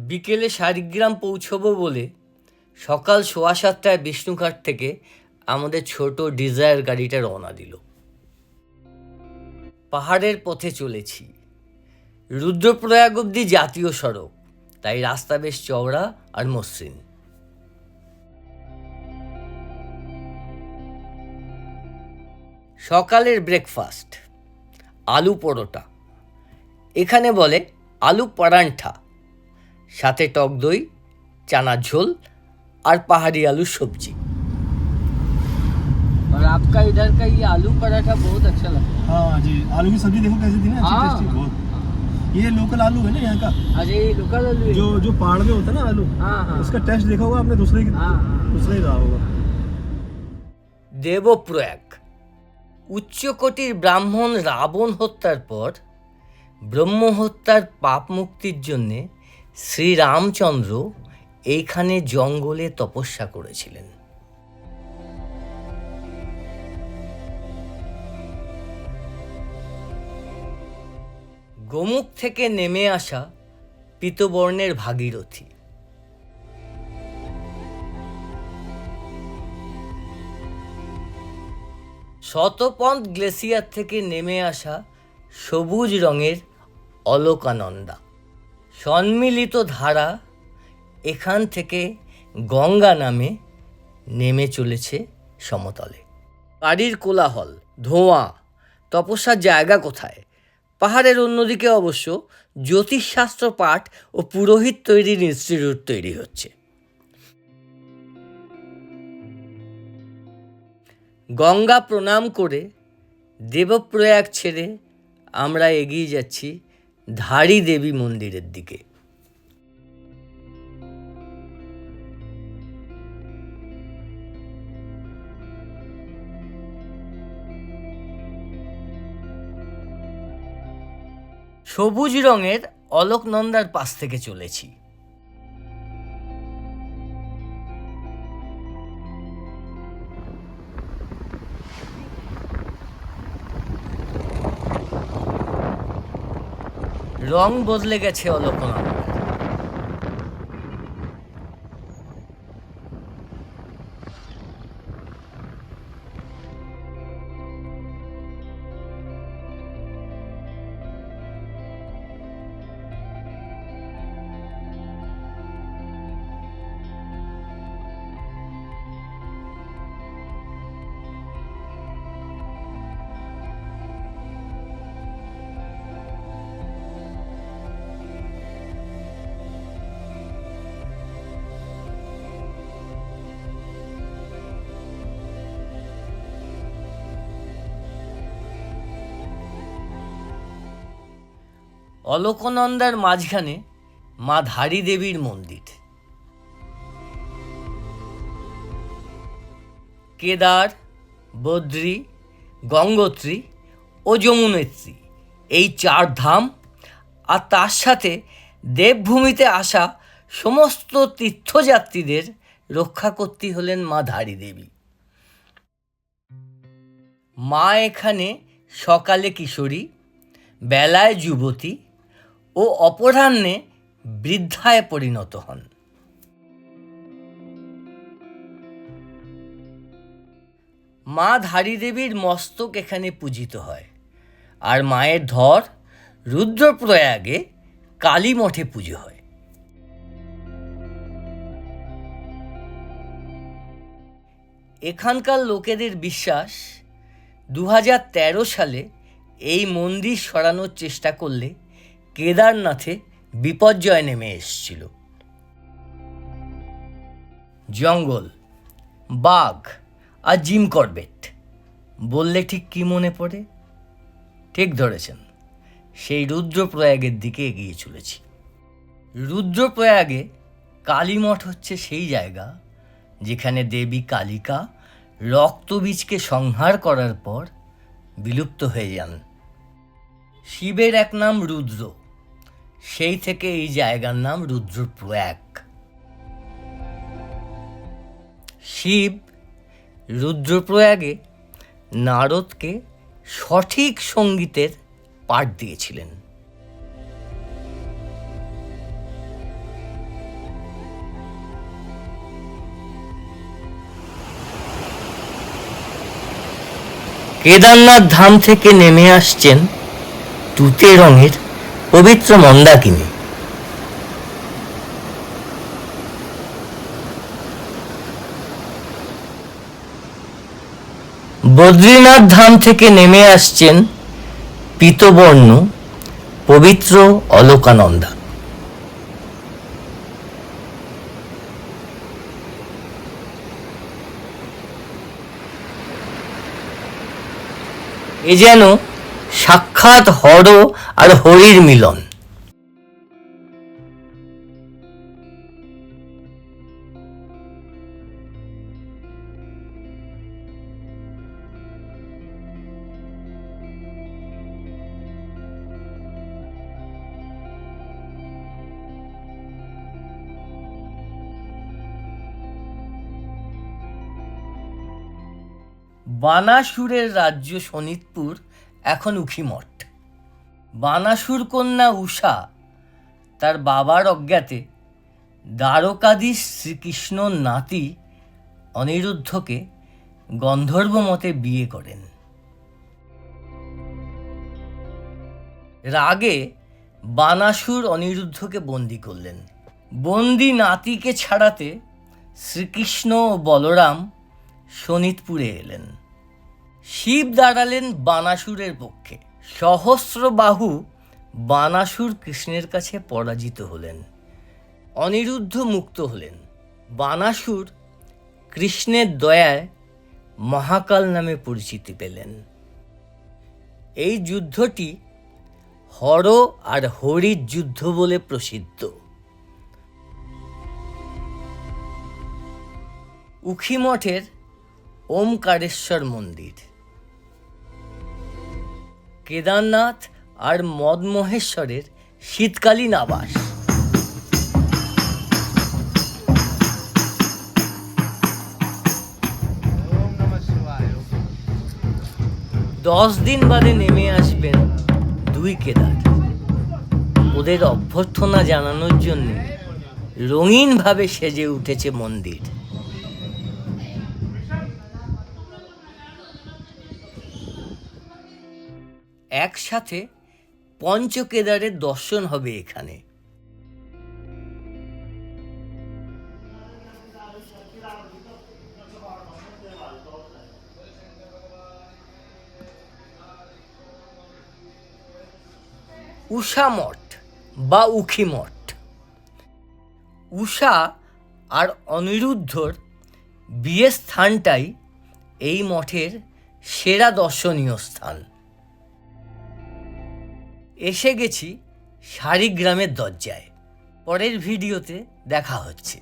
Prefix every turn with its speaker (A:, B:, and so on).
A: বিকেলে শালিগ্রাম পৌঁছবো বলে সকাল 7:15 বিষ্ণুঘাট থেকে আমাদের ছোট ডিজায়ার গাড়িটা রওনা দিল। পাহাড়ের পথে চলেছি। রুদ্রপ্রয়াগ অবধি জাতীয় সড়ক, তাই রাস্তা বেশ চওড়া আর মসৃণ। সকালের ব্রেকফাস্ট আলু পরোটা, এখানে বলে আলু পরান্ঠা, সাথে টক দই, চানার ঝোল আর পাহাড়ি আলুর সब्जी। और आपका इधर का ये आलू पराठा बहुत अच्छा लगता है।
B: हाँ जी, आलू की सब्जी देखो कैसी थी ना, अच्छी
A: हाँ।
B: टेस्टी बहुत। ये लोकल आलू है ना यहाँ का,
A: अरे ये लोकल आलू है।
B: जो पहाड़ में होता है ना आलू,
A: हाँ हाँ,
B: उसका टेस्ट देखा होगा आपने, दूसरे
A: हाँ।
B: ही रहा होगा।
A: দেবপ্রয়াগ উচ্চকোটির ব্রাহ্মণ রাবণ হত্যার পর ব্রহ্ম হত্যার পাপ মুক্তির জন্যে শ্রীরামচন্দ্র এইখানে জঙ্গলে তপস্যা করেছিলেন। গোমুখ থেকে নেমে আসা পীতবর্ণের ভাগীরথী, শতপথ গ্লেসিয়ার থেকে নেমে আসা সবুজ রঙের অলকানন্দা, সম্মিলিত ধারা এখান থেকে গঙ্গা নামে নেমে চলেছে সমতলে। গাড়ির কোলাহল, ধোঁয়া, তপস্যার জায়গা কোথায়? পাহাড়ের অন্যদিকে অবশ্য জ্যোতিষশাস্ত্র পাঠ ও পুরোহিত তৈরির ইনস্টিটিউট তৈরি হচ্ছে। গঙ্গা প্রণাম করে দেবপ্রয়াগ ছেড়ে আমরা এগিয়ে যাচ্ছি ধারী দেবী মন্দিরের দিকে। সবুজ রঙের অলকনন্দার পাশ থেকে চলেছি। রং বদলে গেছে অলকনন্দার। অলকনন্দার মাঝখানে মা ধারী দেবীর মন্দির। কেদার, বদ্রী, গঙ্গোত্রী ও যমুনেত্রী, এই 4 ধাম আর তার সাথে দেবভূমিতে আসা সমস্ত তীর্থযাত্রীদের রক্ষা করতে হলেন মা ধারী দেবী। মা এখানে সকালে কিশোরী, বেলায় যুবতী ও অপরাহ্নে বৃদ্ধায় পরিণত হন। মা ধারী দেবীর মস্তক এখানে পূজিত হয়, আর মায়ের ধর রুদ্রপ্রয়াগে কালী মঠে পুজো হয়। এখানকার লোকেদের বিশ্বাস 2013 সালে এই মন্দির সরানোর চেষ্টা করলে কেদারনাথে বিপর্যয় নেমে এসেছিল। জঙ্গল, বাঘ আর জিম করবেট বললে ঠিক কি মনে পড়ে? ঠিক ধরেছেন, সেই রুদ্রপ্রয়াগের দিকে এগিয়ে চলেছি। রুদ্রপ্রয়াগে কালীমঠ হচ্ছে সেই জায়গা যেখানে দেবী কালিকা রক্তবীজকে সংহার করার পর বিলুপ্ত হয়ে যান। শিবের এক নাম রুদ্র, সেই থেকে এই জায়গার নাম রুদ্রপ্রয়াগ। শিব রুদ্রপ্রয়াগে নারদকে সঠিক সঙ্গীতের পাঠ দিয়েছিলেন। কেদারনাথ ধাম থেকে নেমে আসছেন তুতে রঙের পবিত্র মন্দাকিনী। বদ্রীনাথ ধাম থেকে নেমে আসছেন পীতবর্ণ পবিত্র অলকানন্দা। এ যেন সাক্ষাৎ হর আর হরির মিলন। বানাসুরের রাজ্য শোণিতপুর এখন উখিমঠ। বানাসুর কন্যা উষা তার বাবার অজ্ঞাতে দ্বারকাধীশ শ্রীকৃষ্ণর নাতি অনিরুদ্ধকে গন্ধর্ব মতে বিয়ে করেন। রাগে বানাসুর অনিরুদ্ধকে বন্দি করলেন। বন্দি নাতিকে ছাড়াতে শ্রীকৃষ্ণ ও বলরাম শোণিতপুরে এলেন। শিব দাঁড়ালেন বানাসুরের পক্ষে। সহস্রবাহু বানাসুর কৃষ্ণের কাছে পরাজিত হলেন। অনিরুদ্ধ মুক্ত হলেন। বানাসুর কৃষ্ণের দয়ায় মহাকাল নামে পরিচিতি পেলেন। এই যুদ্ধটি হর আর হরির যুদ্ধ বলে প্রসিদ্ধ। উখিমঠের ওমকারেশ্বর মন্দির, কেদারনাথ আর মদমহেশ্বরের শীতকালীন আবাস। দশ দিন বাদে নেমে আসবেন দুই কেদার। ওদের অভ্যর্থনা জানানোর জন্য রঙিনভাবে সেজে উঠেছে মন্দির। একসাথে পঞ্চকেদারের দর্শন হবে এখানে। উষা মঠ বা উখিমঠ। উষা আর অনিরুদ্ধর বিয়ের স্থানটাই এই মঠের সেরা দর্শনীয় স্থান। এসে গেছি শাড়িগ্রামের দরজায়। পরের ভিডিওতে দেখা হচ্ছে।